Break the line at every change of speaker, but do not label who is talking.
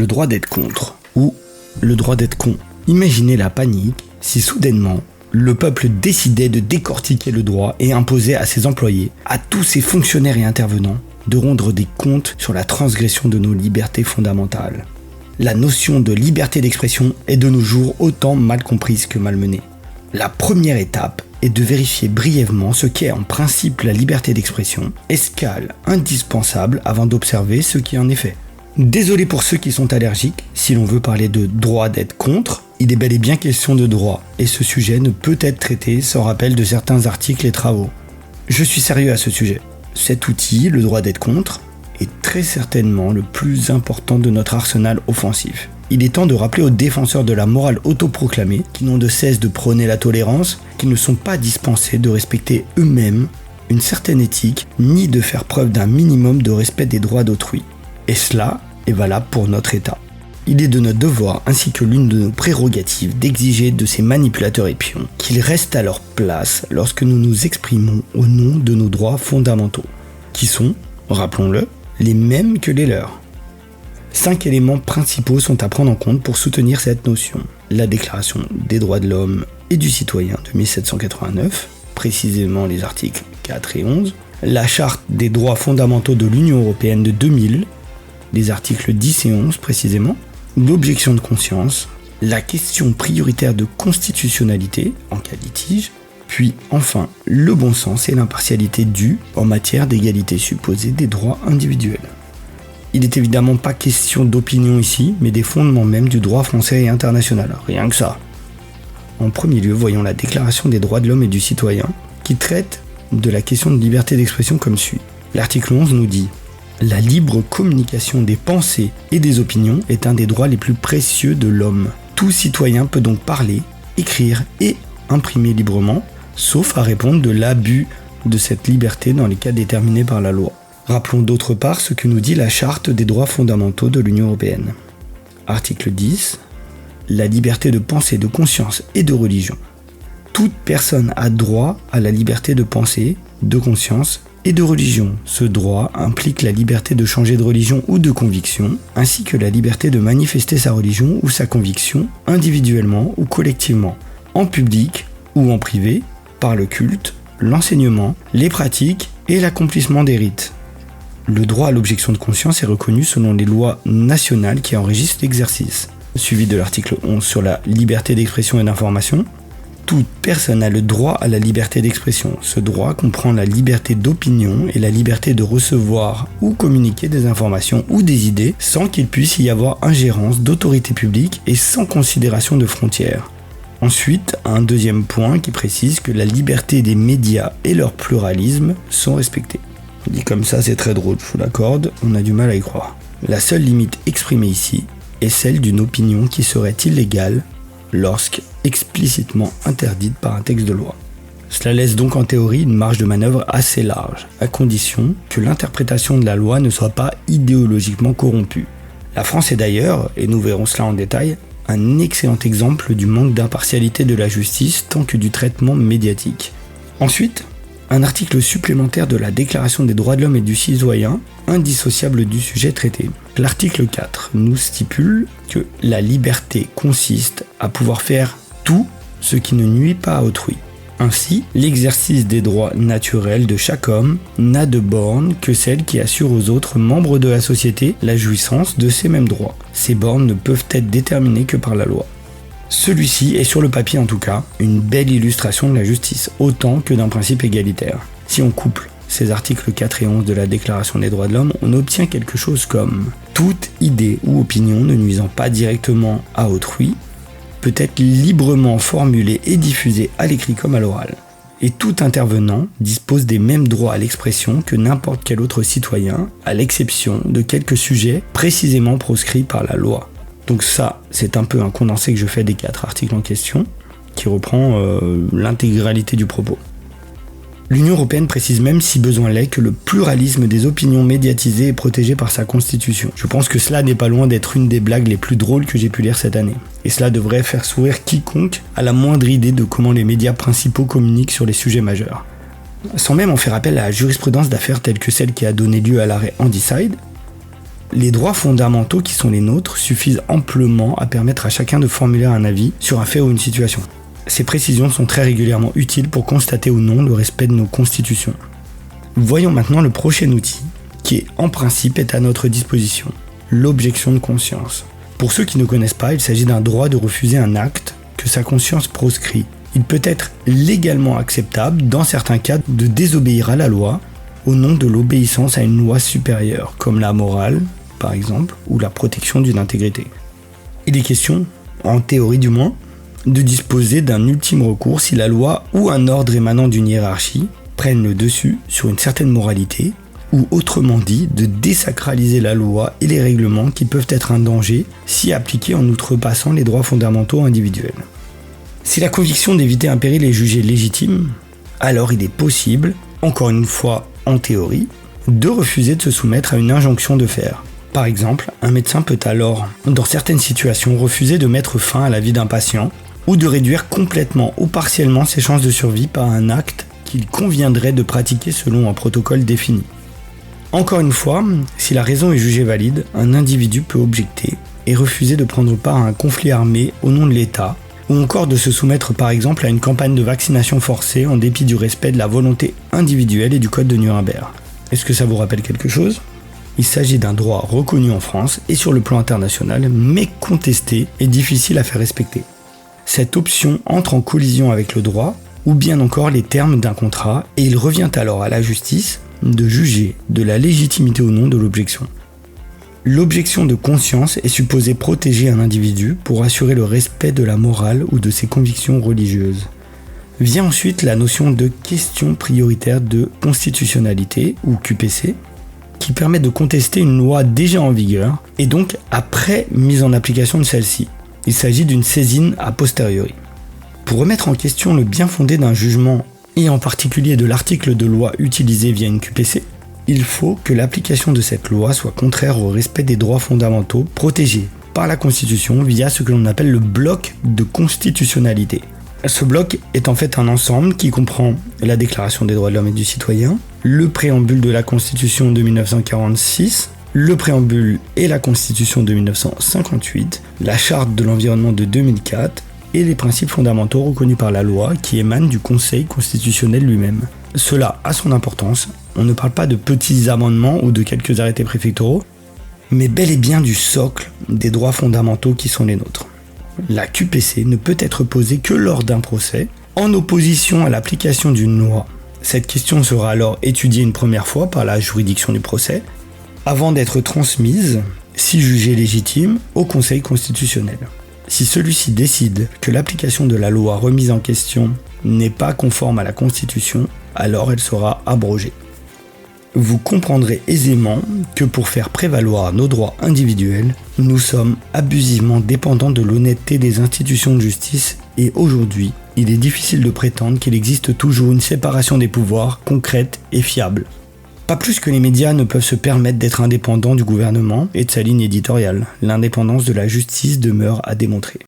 le droit d'être contre ou le droit d'être con. Imaginez la panique si soudainement le peuple décidait de décortiquer le droit et imposait à ses employés, à tous ses fonctionnaires et intervenants, de rendre des comptes sur la transgression de nos libertés fondamentales. La notion de liberté d'expression est de nos jours autant mal comprise que malmenée. La première étape est de vérifier brièvement ce qu'est en principe la liberté d'expression, escale indispensable avant d'observer ce qui en est fait. Désolé pour ceux qui sont allergiques, si l'on veut parler de droit d'être contre, il est bel et bien question de droit, et ce sujet ne peut être traité sans rappel de certains articles et travaux. Je suis sérieux à ce sujet. Cet outil, le droit d'être contre, est très certainement le plus important de notre arsenal offensif. Il est temps de rappeler aux défenseurs de la morale autoproclamée, qui n'ont de cesse de prôner la tolérance, qu'ils ne sont pas dispensés de respecter eux-mêmes une certaine éthique, ni de faire preuve d'un minimum de respect des droits d'autrui. Et cela est valable pour notre État. Il est de notre devoir, ainsi que l'une de nos prérogatives, d'exiger de ces manipulateurs et pions qu'ils restent à leur place lorsque nous nous exprimons au nom de nos droits fondamentaux, qui sont, rappelons-le, les mêmes que les leurs. 5 éléments principaux sont à prendre en compte pour soutenir cette notion. La Déclaration des droits de l'homme et du citoyen de 1789, précisément les articles 4 et 11, la Charte des droits fondamentaux de l'Union européenne de 2000, les articles 10 et 11 précisément, l'objection de conscience, la question prioritaire de constitutionnalité en cas de litige, puis enfin le bon sens et l'impartialité due en matière d'égalité supposée des droits individuels. Il n'est évidemment pas question d'opinion ici, mais des fondements même du droit français et international, rien que ça. En premier lieu, voyons la Déclaration des droits de l'homme et du citoyen, qui traite de la question de liberté d'expression comme suit. L'article 11 nous dit « La libre communication des pensées et des opinions est un des droits les plus précieux de l'homme. Tout citoyen peut donc parler, écrire et imprimer librement, sauf à répondre de l'abus de cette liberté dans les cas déterminés par la loi. » Rappelons d'autre part ce que nous dit la Charte des droits fondamentaux de l'Union européenne. Article 10. La liberté de pensée, de conscience et de religion. Toute personne a droit à la liberté de pensée, de conscience et de religion. Ce droit implique la liberté de changer de religion ou de conviction, ainsi que la liberté de manifester sa religion ou sa conviction, individuellement ou collectivement, en public ou en privé, par le culte, l'enseignement, les pratiques et l'accomplissement des rites. Le droit à l'objection de conscience est reconnu selon les lois nationales qui enregistrent l'exercice. Suivi de l'article 11 sur la liberté d'expression et d'information. Toute personne a le droit à la liberté d'expression. Ce droit comprend la liberté d'opinion et la liberté de recevoir ou communiquer des informations ou des idées sans qu'il puisse y avoir ingérence d'autorité publique et sans considération de frontières. Ensuite, un deuxième point qui précise que la liberté des médias et leur pluralisme sont respectés. Dit comme ça, c'est très drôle, je vous l'accorde, on a du mal à y croire. La seule limite exprimée ici est celle d'une opinion qui serait illégale lorsqu'explicitement interdite par un texte de loi. Cela laisse donc en théorie une marge de manœuvre assez large, à condition que l'interprétation de la loi ne soit pas idéologiquement corrompue. La France est d'ailleurs, et nous verrons cela en détail, un excellent exemple du manque d'impartialité de la justice tant que du traitement médiatique. Ensuite, un article supplémentaire de la Déclaration des droits de l'homme et du citoyen, indissociable du sujet traité. L'article 4 nous stipule que la liberté consiste à pouvoir faire tout ce qui ne nuit pas à autrui. Ainsi, l'exercice des droits naturels de chaque homme n'a de bornes que celles qui assurent aux autres membres de la société la jouissance de ces mêmes droits. Ces bornes ne peuvent être déterminées que par la loi. Celui-ci est sur le papier en tout cas une belle illustration de la justice, autant que d'un principe égalitaire. Si on couple ces articles 4 et 11 de la Déclaration des droits de l'homme, on obtient quelque chose comme « Toute idée ou opinion ne nuisant pas directement à autrui peut être librement formulée et diffusée à l'écrit comme à l'oral. Et tout intervenant dispose des mêmes droits à l'expression que n'importe quel autre citoyen, à l'exception de quelques sujets précisément proscrits par la loi. » Donc ça, c'est un peu un condensé que je fais des 4 articles en question, qui reprend l'intégralité du propos. L'Union européenne précise même, si besoin l'est, que le pluralisme des opinions médiatisées est protégé par sa constitution. Je pense que cela n'est pas loin d'être une des blagues les plus drôles que j'ai pu lire cette année. Et cela devrait faire sourire quiconque à la moindre idée de comment les médias principaux communiquent sur les sujets majeurs. Sans même en faire appel à la jurisprudence d'affaires telle que celle qui a donné lieu à l'arrêt Handyside, Les droits fondamentaux qui sont les nôtres suffisent amplement à permettre à chacun de formuler un avis sur un fait ou une situation. Ces précisions sont très régulièrement utiles pour constater ou non le respect de nos constitutions. Voyons maintenant le prochain outil, qui en principe est à notre disposition, l'objection de conscience. Pour ceux qui ne connaissent pas, il s'agit d'un droit de refuser un acte que sa conscience proscrit. Il peut être légalement acceptable, dans certains cas, de désobéir à la loi au nom de l'obéissance à une loi supérieure, comme la morale, par exemple, ou la protection d'une intégrité. Il est question, en théorie du moins, de disposer d'un ultime recours si la loi ou un ordre émanant d'une hiérarchie prennent le dessus sur une certaine moralité, ou autrement dit, de désacraliser la loi et les règlements qui peuvent être un danger si appliqués en outrepassant les droits fondamentaux individuels. Si la conviction d'éviter un péril est jugée légitime, alors il est possible, encore une fois en théorie, de refuser de se soumettre à une injonction de faire. Par exemple, un médecin peut alors, dans certaines situations, refuser de mettre fin à la vie d'un patient ou de réduire complètement ou partiellement ses chances de survie par un acte qu'il conviendrait de pratiquer selon un protocole défini. Encore une fois, si la raison est jugée valide, un individu peut objecter et refuser de prendre part à un conflit armé au nom de l'État, ou encore de se soumettre par exemple à une campagne de vaccination forcée en dépit du respect de la volonté individuelle et du code de Nuremberg. Est-ce que ça vous rappelle quelque chose ? Il s'agit d'un droit reconnu en France et sur le plan international, mais contesté et difficile à faire respecter. Cette option entre en collision avec le droit, ou bien encore les termes d'un contrat, et il revient alors à la justice de juger de la légitimité ou non de l'objection. L'objection de conscience est supposée protéger un individu pour assurer le respect de la morale ou de ses convictions religieuses. Vient ensuite la notion de question prioritaire de constitutionnalité, ou QPC, qui permet de contester une loi déjà en vigueur, et donc après mise en application de celle-ci. Il s'agit d'une saisine a posteriori. Pour remettre en question le bien fondé d'un jugement, et en particulier de l'article de loi utilisé via une QPC, il faut que l'application de cette loi soit contraire au respect des droits fondamentaux protégés par la Constitution via ce que l'on appelle le bloc de constitutionnalité. Ce bloc est en fait un ensemble qui comprend la Déclaration des droits de l'homme et du citoyen, le préambule de la Constitution de 1946, le préambule et la Constitution de 1958, la Charte de l'environnement de 2004 et les principes fondamentaux reconnus par la loi qui émanent du Conseil constitutionnel lui-même. Cela a son importance, on ne parle pas de petits amendements ou de quelques arrêtés préfectoraux, mais bel et bien du socle des droits fondamentaux qui sont les nôtres. La QPC ne peut être posée que lors d'un procès, en opposition à l'application d'une loi. Cette question sera alors étudiée une première fois par la juridiction du procès, avant d'être transmise, si jugée légitime, au Conseil constitutionnel. Si celui-ci décide que l'application de la loi remise en question n'est pas conforme à la Constitution, alors elle sera abrogée. Vous comprendrez aisément que pour faire prévaloir nos droits individuels, nous sommes abusivement dépendants de l'honnêteté des institutions de justice et aujourd'hui, il est difficile de prétendre qu'il existe toujours une séparation des pouvoirs concrète et fiable. Pas plus que les médias ne peuvent se permettre d'être indépendants du gouvernement et de sa ligne éditoriale. L'indépendance de la justice demeure à démontrer.